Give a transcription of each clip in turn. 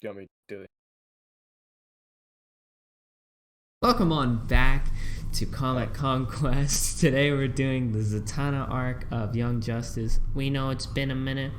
you want me to do it? Welcome on back to Comic Conquest. Today we're doing the Zatanna arc of Young Justice. We know it's been a minute.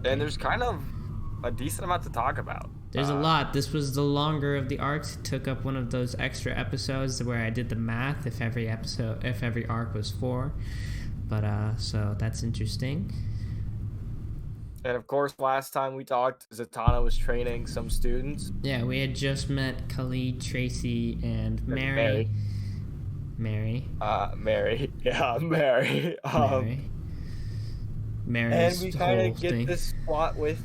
And there's kind of a decent amount to talk about. There's a lot. This was the longer of the arcs. It took up one of those extra episodes where I did the math if every arc was 4. But so that's interesting. And of course, last time we talked, Zatanna was training some students. Yeah, we had just met Khalid, Tracy, and Mary. Mary. Mary. Yeah, Mary. Mary's and we kind of get thing. this plot with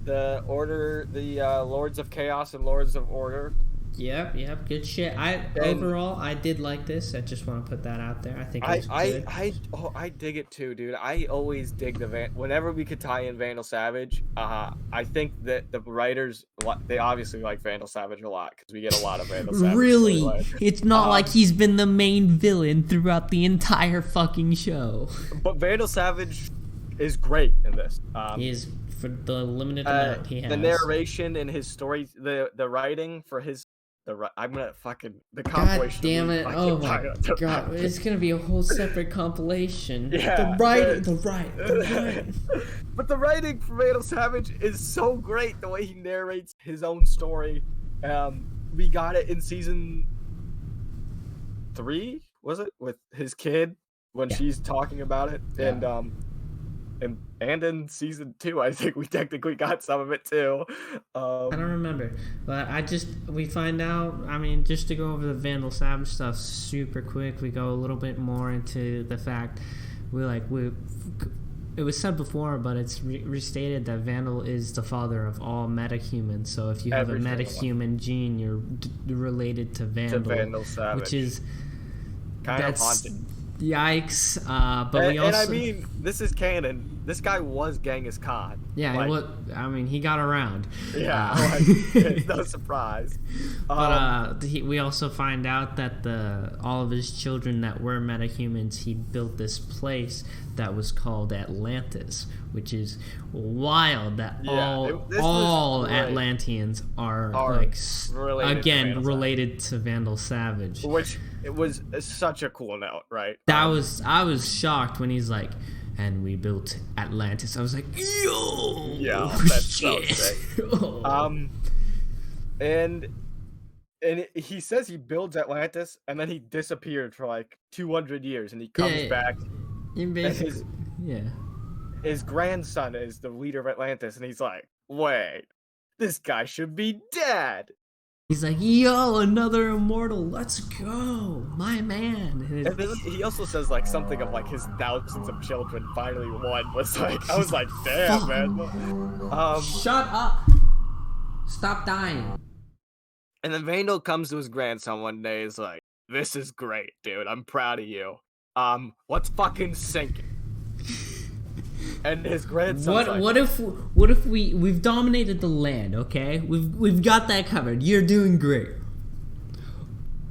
the Order, the Lords of Chaos and Lords of Order. Yep, good shit. Overall, I did like this. I just want to put that out there. I think it's good. I dig it too, dude. I always dig whenever we could tie in Vandal Savage. I think that the writers, they obviously like Vandal Savage a lot because we get a lot of Vandal Savage. Really? It's not like he's been the main villain throughout the entire fucking show. But Vandal Savage is great in this. He is, for the limited amount he has. The narration and his story, the writing for his. I'm gonna the compilation. God damn it! Oh my god, it's gonna be a whole separate compilation. Yeah, the writing. But the writing for Vandal Savage is so great. The way he narrates his own story. We got it in season 3, was it, with his kid when she's talking about it, and in season 2, I think we technically got some of it too. I don't remember, but we find out. I mean, just to go over the Vandal Savage stuff super quick, we go a little bit more into the fact it was said before, but it's restated that Vandal is the father of all metahumans. So if you have a metahuman gene, you're related to Vandal, Vandal Savage, which is kind of haunting. Yikes! But we also. And I mean, this is canon. This guy was Genghis Khan. Yeah, he got around. Yeah, it's no surprise. But we also find out that all of his children that were metahumans, he built this place that was called Atlantis, which is wild. That all Atlanteans are related to Vandal Savage. Which it was such a cool note, right? I was shocked when he's like, and we built Atlantis. I was like, yo! Yeah, that's so sick. And he says he builds Atlantis, and then he disappeared for like 200 years, and he comes back. His grandson is the leader of Atlantis, and he's like, wait, this guy should be dead. He's like, yo, another immortal, let's go, my man. And then he also says like something of like his thousands of children finally won. I was like, damn, man. Shut up. Stop dying. And then Vandal comes to his grandson one day. He's like, this is great, dude. I'm proud of you. Let's fucking sink it. And his grandson. What if we've dominated the land? Okay, we've got that covered. You're doing great.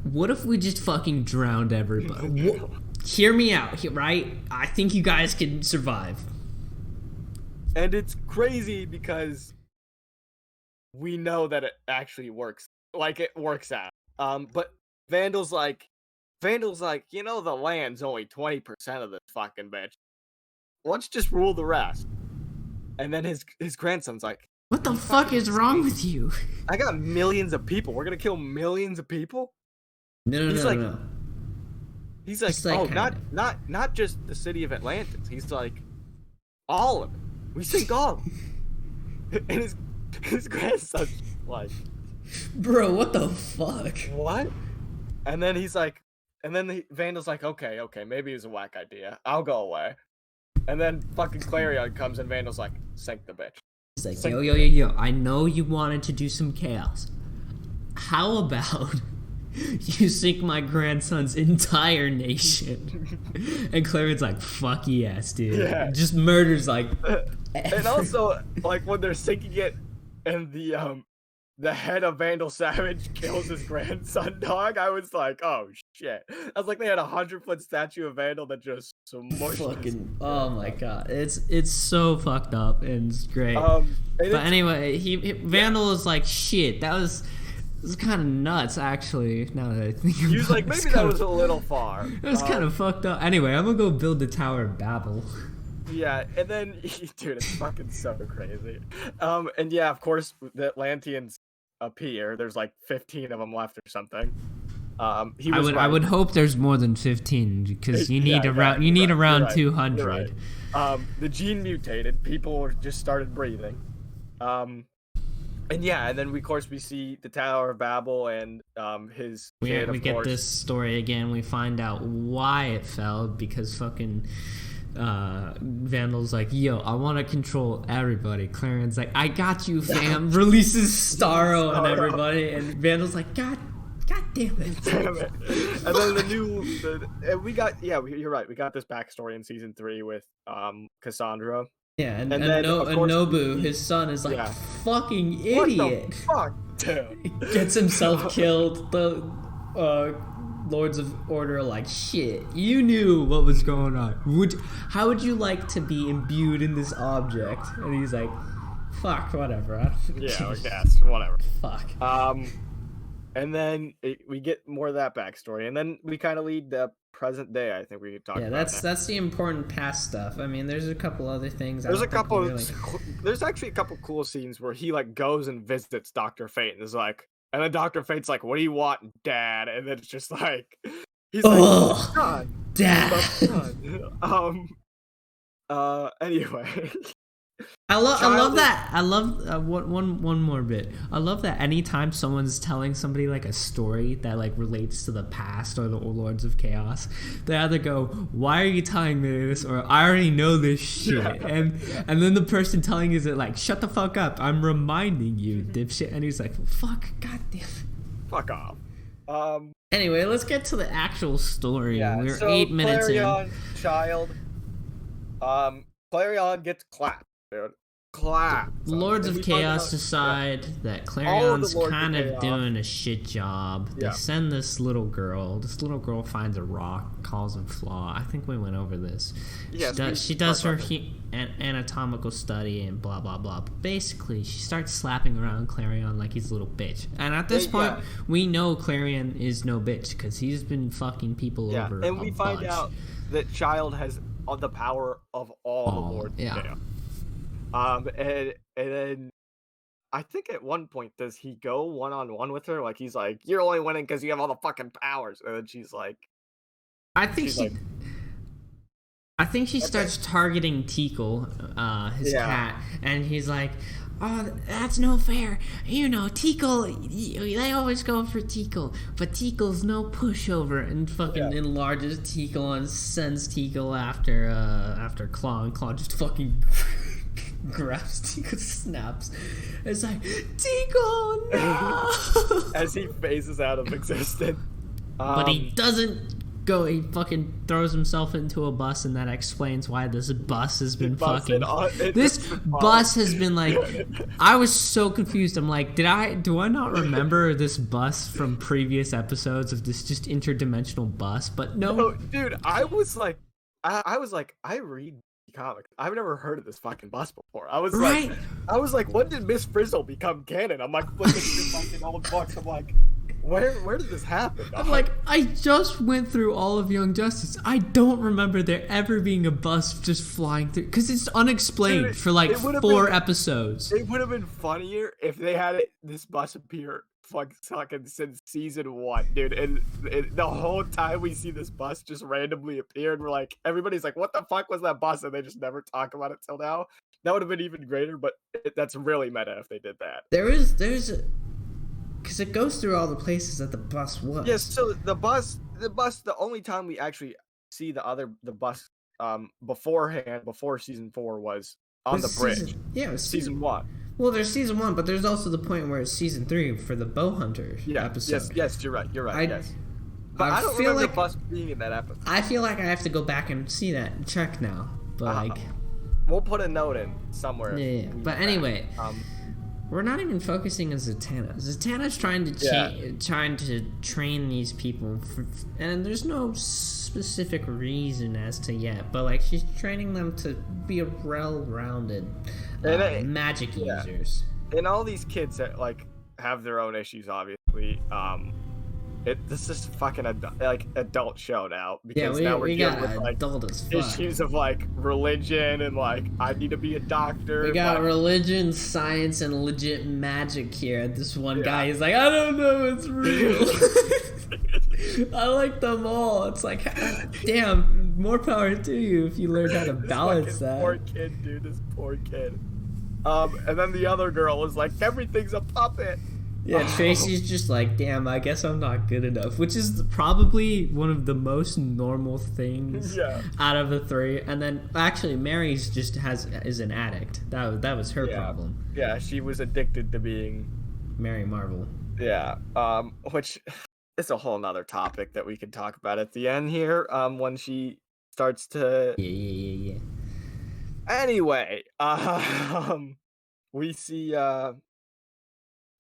What if we just fucking drowned everybody? Hear me out, right? I think you guys can survive. And it's crazy because we know that it actually works. Like, it works out. But Vandal's like, you know, the land's only 20% of this fucking bitch. Let's just rule the rest. And then his grandson's like, what the fuck is wrong with you? I got millions of people. We're gonna kill millions of people? No. He's like, oh, not just the city of Atlantis. He's like, all of it. We synced all. And his grandson's like, bro, what the fuck? what? And then he's like, Vandal's like, okay, maybe it was a whack idea. I'll go away. And then fucking Klarion comes and Vandal's like, sink the bitch. He's like, yo, I know you wanted to do some chaos. How about you sink my grandson's entire nation? And Clarion's like, fuck yes, dude. Yeah. Just murders like and also, like, when they're sinking it and the head of Vandal Savage kills his grandson, dog, I was like, oh shit. I was like, they had 100-foot statue of Vandal that just smushed fucking, oh my god. It's so fucked up and it's great. But anyway, Vandal is like, shit, that was kind of nuts, actually, now that I think about it. He was like, maybe that was a little far. It was kind of fucked up. Anyway, I'm gonna go build the Tower of Babel. Yeah, and then, dude, it's fucking so crazy. And yeah, of course, the Atlanteans appear. There's like 15 of them left or something. I would hope there's more than 15 because you need around 200. The gene mutated. People just started breathing. And yeah, and then of course we see the Tower of Babel and his kid, we get this story again. We find out why it fell because fucking Vandal's like, yo, I want to control everybody. Clarion's like, I got you, fam. Releases Starro and everybody, and Vandal's like, God damn it. Damn it. And then you're right. We got this backstory in season 3 with Cassandra. Yeah, and Nobu, his son, is like, fucking idiot. What the fuck, dude? Gets himself killed. The Lords of Order are like, shit, you knew what was going on. How would you like to be imbued in this object? And he's like, fuck, whatever. I guess, whatever. Fuck. And then we get more of that backstory, and then we kind of lead the present day. I think we could talk. Yeah, that's the important past stuff. I mean, there's a couple other things. There's actually a couple cool scenes where he like goes and visits Doctor Fate and is like, and then Doctor Fate's like, "What do you want, Dad?" And then it's just like, he's like, "Son, Dad." Anyway. I love that. I love one more bit. I love that anytime someone's telling somebody like a story that like relates to the past or the Lords of Chaos, they either go, "Why are you telling me this?" or "I already know this shit." Yeah. And then the person telling is it like, "Shut the fuck up! I'm reminding you, dipshit." And he's like, "Fuck, goddamn, fuck off." Anyway, let's get to the actual story. Yeah, We're 8 minutes Klarion, in. Child. Klarion gets clapped. Dude. Clap. Lords of Chaos decide that Clarion's kind of doing a shit job. They send this little girl. This little girl finds a rock, calls it Flaw. I think we went over this. Yes, she does her anatomical study and blah, blah, blah. But basically, she starts slapping around Klarion like he's a little bitch. And at this point, we know Klarion is no bitch because he's been fucking people over and we find out that Child has the power of all the Lords of Chaos. And then I think at one point does he go one-on-one with her? Like he's like, "You're only winning because you have all the fucking powers," and then she's like, I think she starts targeting Tikal, his cat, and he's like, "Oh, that's no fair. You know, Tikal, they always go for Tikal, but Tikal's no pushover," and fucking enlarges Tikal and sends Tikal after Claw, and Claw just fucking grabs Tikal, snaps. It's like, "Tikal, no!" As he phases out of existence. But he doesn't go. He fucking throws himself into a bus, and that explains why this bus has been fucking. This bus has been like. I was so confused. I'm like, do I not remember this bus from previous episodes of this just interdimensional bus? But no, dude. I was like, I read comics. I've never heard of this fucking bus before. I was like, when did Miss Frizzle become canon? I'm like flipping through fucking old books. I'm like, where did this happen? I'm like, I just went through all of Young Justice. I don't remember there ever being a bus just flying through because it's unexplained for like 4 episodes. It would have been funnier if they had this bus appear fucking since season 1, dude. And the whole time we see this bus just randomly appear, and we're like, everybody's like, "What the fuck was that bus?" And they just never talk about it till now. That would have been even greater, but that's really meta if they did that. There's because it goes through all the places that the bus was. Yes. So the bus. The only time we actually see the bus beforehand, before season 4, was on the bridge. Yeah, it was season 1. Well, there's season 1, but there's also the point where it's season 3 for the bow hunter episode. Yes, you're right. Yes. But I don't feel remember like the bus being in that episode. I feel like I have to go back and see that and check now. But like, we'll put a note in somewhere. Yeah. But anyway, we're not even focusing on Zatanna. Zatanna's trying to train these people, and there's no specific reason as to yet. But like, she's training them to be well-rounded magic users. And all these kids that like have their own issues, obviously. This is fucking adult show now, because now we're dealing with like issues of like religion and like, I need to be a doctor. We got religion, science, and legit magic here. This one guy is like, I don't know, it's real. I like them all. It's like, damn, more power to you if you learn how to balance that. Poor kid, dude. This poor kid. And then the other girl is like, everything's a puppet. Yeah, Tracy's just like, damn, I guess I'm not good enough, which is probably one of the most normal things out of the 3. And then actually, Mary's just is an addict. That was her problem. Yeah, she was addicted to being Mary Marvel. Yeah, which is a whole nother topic that we could talk about at the end here. When she starts to Yeah. Anyway, we see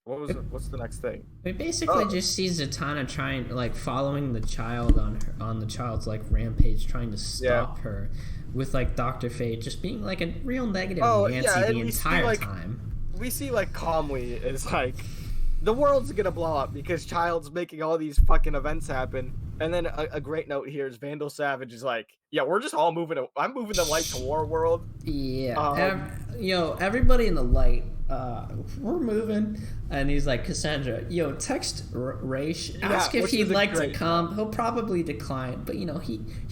what's the next thing? We basically just see Zatanna trying, like, following the child on the child's like rampage, trying to stop her, with like Dr. Fate just being like a real negative Nancy the entire time. We see like calmly is like, the world's gonna blow up because Child's making all these fucking events happen. And then a great note here is Vandal Savage is like, yeah, we're just all moving. I'm moving the light to war world. Yeah. Everybody in the light, we're moving. And he's like, Cassandra, text Raish, ask if he'd like to come. He'll probably decline, but he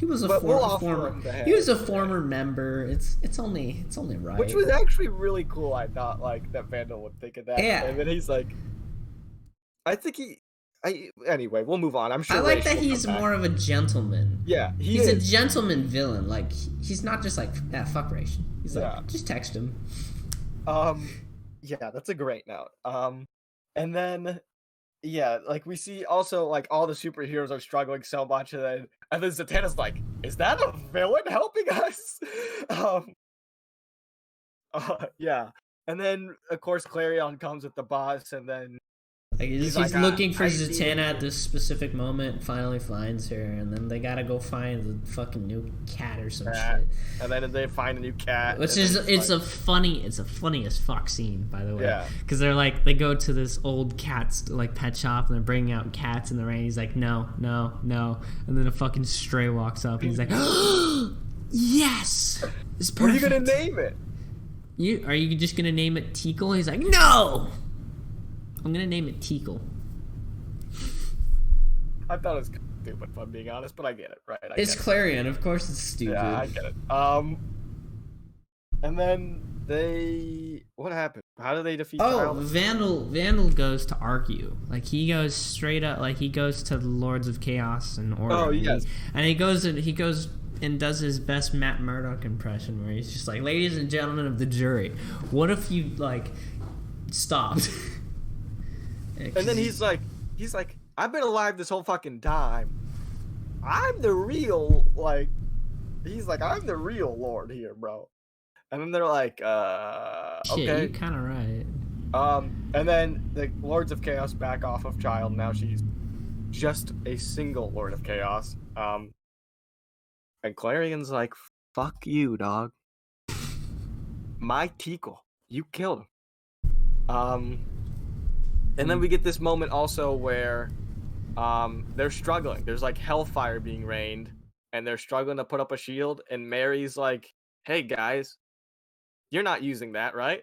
was a former member. It's only right. Which was actually really cool. I thought like that Vandal would think of that. Yeah. And then he's like, anyway, we'll move on. I'm sure. I like that he's more of a gentleman. Yeah, he's a gentleman villain. Like, he's not just like, fuck Raish. He's like, just text him. Yeah, that's a great note. And then, like we see also like all the superheroes are struggling so much, and then Zatanna's like, is that a villain helping us? Yeah. And then of course Klarion comes with the boss, and then he's looking for Zatanna at this specific moment, finally finds her, and then they gotta go find the fucking new cat or some shit. And then they find a new cat. Which is it's a funny as fuck scene, by the way. Yeah. Because they go to this old cat's like pet shop, and they're bringing out cats in the rain. He's like, no, and then a fucking stray walks up, and he's like, yes, it's perfect. What are you gonna name it? Are you just gonna name it Tickle? He's like, no. I'm gonna name it Tickle. I thought it was stupid, if I'm being honest, but I get it, right? It's Klarion, of course it's stupid. Yeah, I get it. And then what happened? How do they defeat Child? Vandal goes to argue. Like, he goes straight up, like, he goes to the Lords of Chaos and Order. Oh, yes. And he goes and does his best Matt Murdock impression, where he's just like, ladies and gentlemen of the jury, what if you, like, stopped? And then he's like, I've been alive this whole fucking time. I'm the real, he's like, I'm the real Lord here, bro. And then they're like, shit, okay. You're kind of right. And then the Lords of Chaos back off of Child. Now she's just a single Lord of Chaos. And Clarion's like, fuck you, dog. My Tickle. You killed him. And then we get this moment also where they're struggling. There's like hellfire being rained, and they're struggling to put up a shield, and Mary's like, hey guys, you're not using that, right?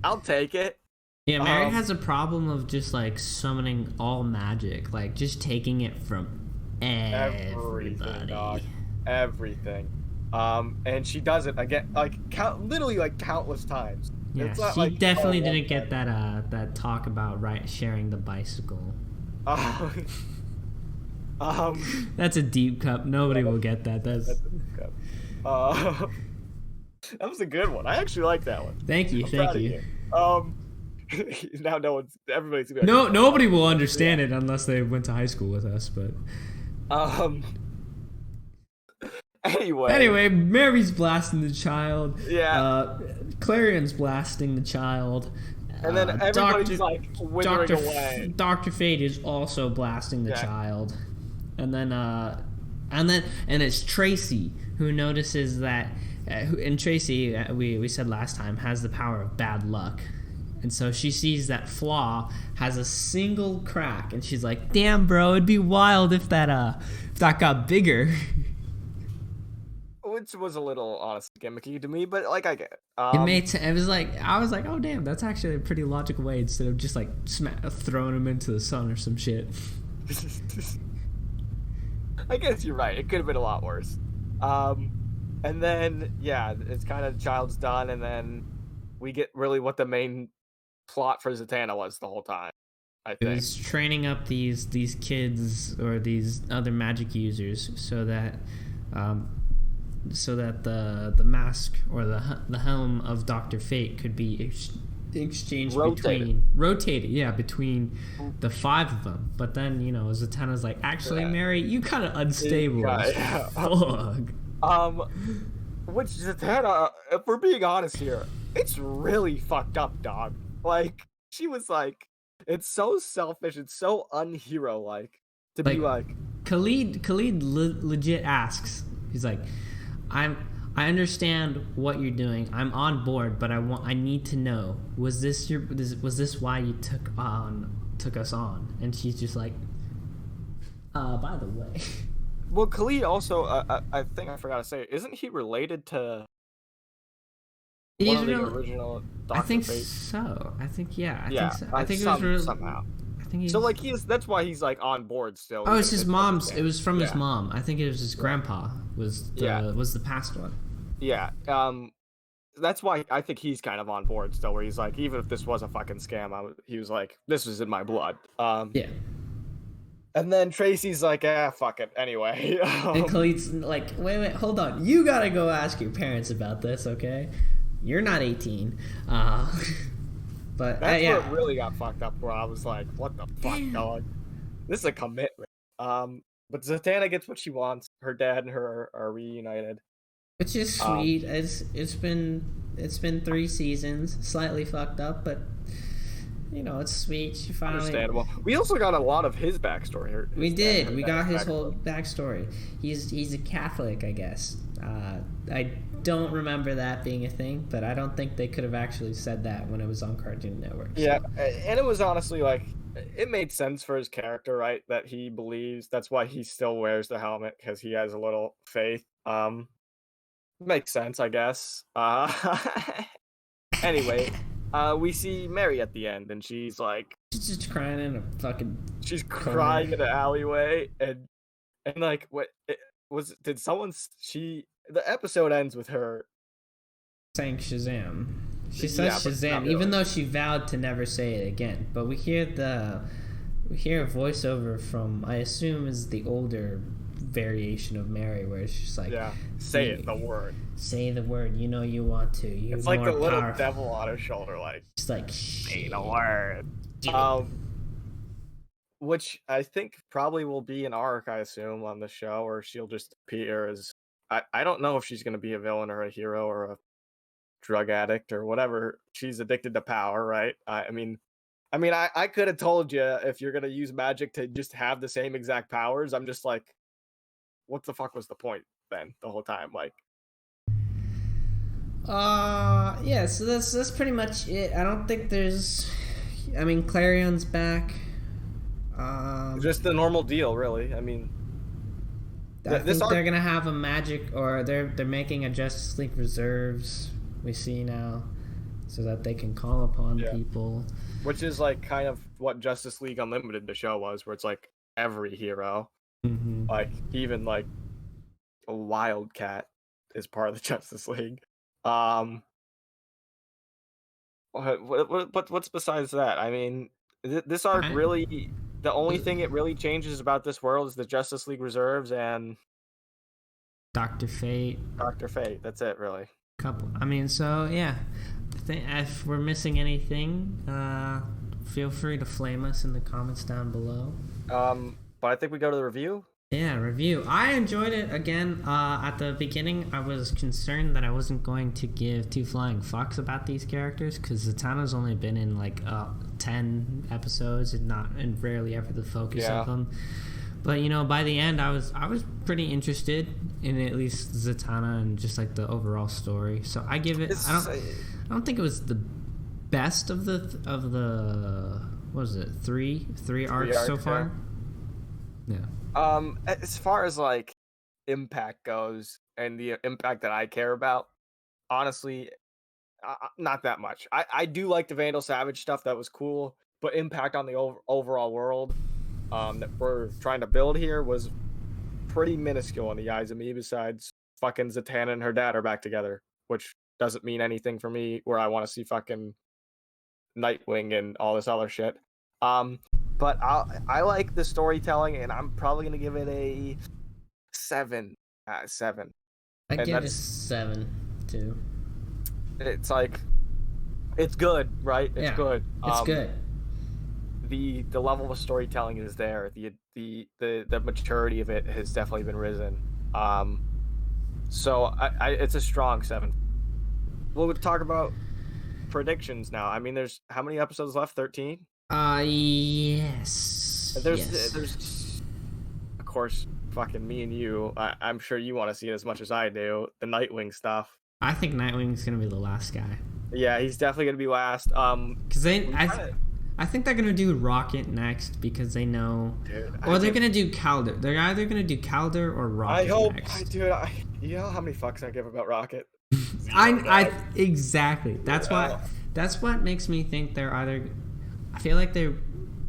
I'll take it. Yeah, Mary has a problem of just like summoning all magic, like just taking it from everything, dog, everybody. everything. And she does it again, like literally like countless times. Yeah, It's not she like definitely one didn't get time. that talk about sharing the bicycle. Um, um, That's a deep cup. Nobody will get that. that's a deep cut. Uh, that was a good one. I actually like that one. Thank you, I'm thank proud of you. you. Now everybody's gonna be like, No, what the fuck? nobody will understand it unless they went to high school with us. But Um. Anyway, anyway, Mary's blasting the child. yeah, Clarion's blasting the child. and then everybody's Doctor like withering away. Doctor Fate is also blasting the Yeah. child, and then it's Tracy who notices that, and Tracy, we said last time, has the power of bad luck. And so she sees that Flaw has a single crack, and she's like, "Damn, bro, it'd be wild if that got bigger." Which was a little honestly gimmicky to me, but like I get it. It was like, I was like, "Oh damn, that's actually a pretty logical way instead of just like throwing him into the sun or some shit." I guess you're right. It could have been a lot worse. And then yeah, it's kind of child's done, and then we get really what the main plot for Zatanna was the whole time. I It think. was training up these kids or these other magic users so that the mask or the helm of Dr. Fate could be exchanged between the 5 of them. But then, Zatanna's like, actually, Mary, you kind of unstable as fuck. Which Zatanna, if we're being honest here, it's really fucked up, dog. Like, she was like, it's so selfish, it's so unhero like to be like. Khalid legit asks, he's like, I understand what you're doing. I'm on board, but I need to know, was this why you took us on? And she's just like, by the way. Well, Khalid also, I think I forgot to say, isn't he related to one of the original Doctor I think Fates? so. I think, yeah. Yeah, think so. I think it was somehow. I think he's... So like that's why he's like on board still. Oh, it's his mom's. It was from his Yeah. mom. I think it was his grandpa was the past one. Yeah. That's why I think he's kind of on board still, where he's like, even if this was a fucking scam, he was like, this is in my blood. Yeah. And then Tracy's like, fuck it, anyway. And Khalid's like, wait, hold on. You gotta go ask your parents about this, okay? You're not 18. But that's where it really got fucked up, where I was like, what the fuck, dog? This is a commitment. But Zatanna gets what she wants. Her dad and her are reunited. Which is sweet. It's been 3 seasons, slightly fucked up, but it's sweet. She finally... Understandable. We also got a lot of his backstory here. We did. We got his whole backstory. He's a Catholic, I guess. I don't remember that being a thing, but I don't think they could have actually said that when it was on Cartoon Network. So. Yeah, and it was honestly like, it made sense for his character, right? That he believes. That's why he still wears the helmet, because he has a little faith. Makes sense, I guess. Anyway, we see Mary at the end, and she's like, she's just crying in a fucking... She's crying in the alleyway, and like, what did someone... The episode ends with her saying Shazam. She says Shazam, really. Even though she vowed to never say it again. But we hear a voiceover from, I assume is the older variation of Mary, where it's just like, say the word. Say the word. You know you want to. It's like the little devil on her shoulder, like, just like, say the word. Which I think probably will be an arc, I assume, on the show, or she'll just appear as... I don't know if she's going to be a villain or a hero or a drug addict or whatever. She's addicted to power, right? I mean, I could have told you, if you're going to use magic to just have the same exact powers, I'm just like, what the fuck was the point then the whole time? Like, yeah, so that's pretty much it. I don't think there's... I mean, Clarion's back. Just the normal deal, really. I mean... I think they're gonna have a magic, or they're making a Justice League Reserves. We see now. so that they can call upon people. Which is like kind of what Justice League Unlimited, the show, was, where it's like every hero, like even like a Wildcat is part of the Justice League. What's besides that? I mean, this arc really, the only thing it really changes about this world is the Justice League Reserves and Doctor Fate. Doctor Fate. That's it, really. Couple. I mean, so yeah. If we're missing anything, feel free to flame us in the comments down below. But I think we go to the review. Yeah, review. I enjoyed it. Again, at the beginning, I was concerned that I wasn't going to give two flying fucks about these characters, because Zatanna's only been in like 10 episodes and rarely ever the focus of them. But you know, by the end, I was pretty interested in at least Zatanna and just like the overall story. So I give it. I don't think it was the best of the what was it, three arcs so far. Yeah. As far as like impact goes, and the impact that I care about, honestly, not that much. I do like the Vandal Savage stuff. That was cool, but impact on the overall world that we're trying to build here was pretty minuscule in the eyes of me, besides fucking Zatanna and her dad are back together, which doesn't mean anything for me, where I want to see fucking Nightwing and all this other shit. But I like the storytelling, and I'm probably gonna give it a 7 out of 7. I give it a 7 too. It's like, it's good, right? It's good. It's good. The level of storytelling is there. The maturity of it has definitely been risen. So it's a strong 7. We'll talk about predictions now. I mean, there's how many episodes left? 13? Yes. There's of course, fucking me and you. I'm sure you want to see it as much as I do. The Nightwing stuff. I think Nightwing's gonna be the last guy. Yeah, he's definitely gonna be last. Because I think they're gonna do Rocket next, because they know, or they're gonna do Calder. They're either gonna do Calder or Rocket. I hope, next. dude. You know how many fucks I give about Rocket? Exactly. That's why. That's what makes me think they're either. I feel like they're,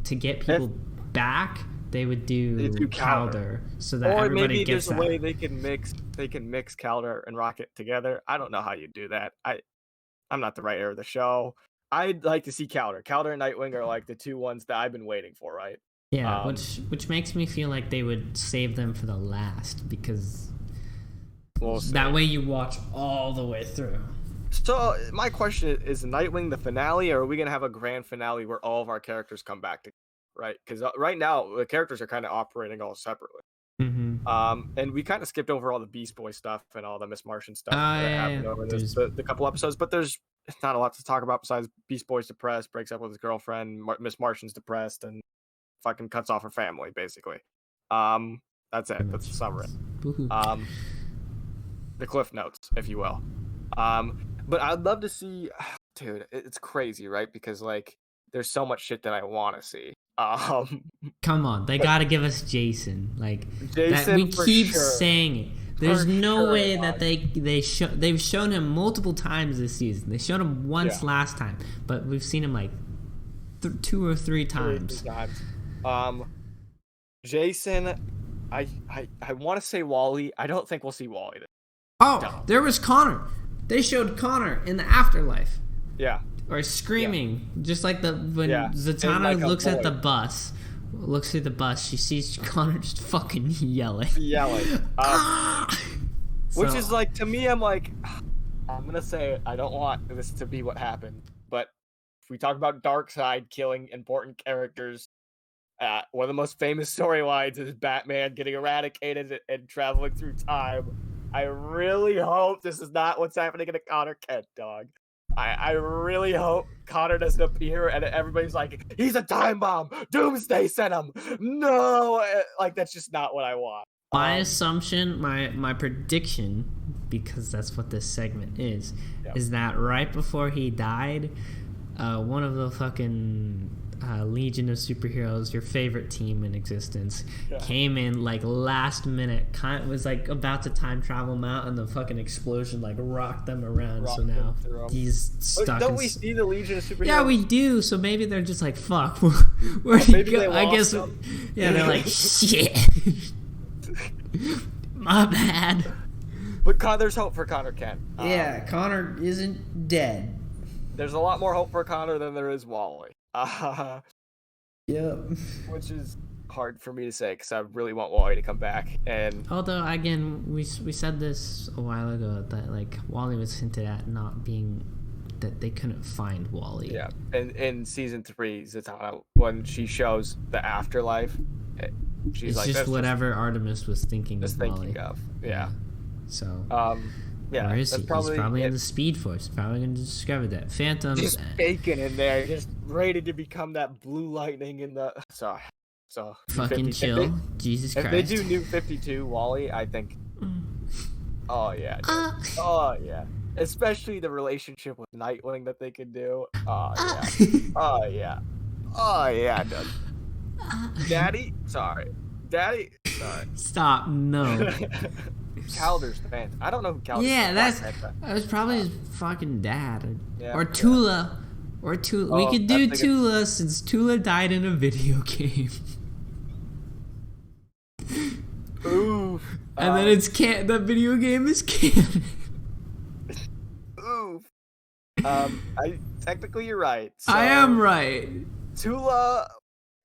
to get people back, they would do Calder, so that everybody gets that. Or maybe there's a way they can mix Calder and Rocket together. I don't know how you do that. I'm not the writer of the show. I'd like to see Calder. Calder and Nightwing are like the two ones that I've been waiting for, right? Yeah, which makes me feel like they would save them for the last, because that way you watch all the way through. So my question is Nightwing the finale, or are we gonna have a grand finale where all of our characters come back together, right? Because right now the characters are kind of operating all separately. And we kind of skipped over all the Beast Boy stuff and all the Miss Martian stuff that happened over the couple episodes, but there's not a lot to talk about besides Beast Boy's depressed, breaks up with his girlfriend, Miss Martian's depressed, and fucking cuts off her family, basically. That's it. That's the summary. The cliff notes, if you will. But I'd love to see, dude, it's crazy, right? Because like, there's so much shit that I want to see. Come on, they gotta give us Jason. Like, Jason, we keep sure. saying it. There's no way that they've shown him multiple times this season. They showed him once last time, but we've seen him like 2 or 3 times. Jason, I want to say Wally. I don't think we'll see Wally. There was Connor. They showed Connor in the afterlife. Yeah. Or screaming, just like when Zatanna like looks at the bus, looks through the bus, she sees Connor just fucking yelling. Which is like, to me, I'm like, I'm gonna say it. I don't want this to be what happened, but if we talk about Darkseid killing important characters, one of the most famous storylines is Batman getting eradicated and traveling through time. I really hope this is not what's happening in a Connor Kent, dog. I really hope Connor doesn't appear and everybody's like, he's a time bomb. Doomsday sent him. No, like, that's just not what I want. My assumption, my prediction, because that's what this segment is that right before he died, one of the fucking Legion of Superheroes, your favorite team in existence, Yeah. came in like last minute, was like about to time travel them out, and the fucking explosion like rocked them around. Rocked so now them through 'em. he's stuck. Don't we see the Legion of Superheroes? Yeah, we do. So maybe they're just like, fuck. Where'd he Maybe go? they I guess. lost him. Yeah, they're like, shit. My bad. But there's hope for Connor Kent. Yeah, Connor isn't dead. There's a lot more hope for Connor than there is Wally. Yep. Which is hard for me to say because I really want Wally to come back. And although again, we said this a while ago that like Wally was hinted at not being, that they couldn't find Wally. yeah, and in season 3, Zatanna, when she shows the afterlife, she's it's like, just whatever Artemis was thinking just of thinking Wally. of. Yeah. So. Yeah. Where is he? Probably, he's probably in the Speed Force. Probably going to discover that. Phantom. Just bacon in there, just ready to become that blue lightning in the. So fucking chill. Jesus Christ. If they do New 52 Wally, I think. Oh yeah. Dude. Oh yeah. Especially the relationship with Nightwing that they could do. Oh yeah. Oh yeah. Oh yeah, dude. Daddy. Sorry. Stop. No. Calder's fan. I don't know who Calder's. Yeah, that was probably his fucking dad. Yeah, or Tula. Or Tula. We could do Tula since Tula died in a video game. Oof. And then that video game is canon. Oof. Technically you're right. So, I am right. Tula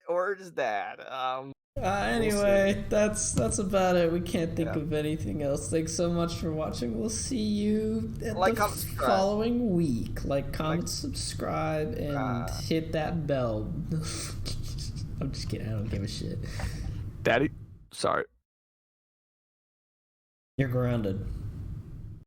or his dad. Anyway, that's about it. We can't think of anything else. Thanks so much for watching. We'll see you following week. Like, comment, subscribe, and hit that bell. I'm just kidding. I don't give a shit. Daddy, sorry. You're grounded.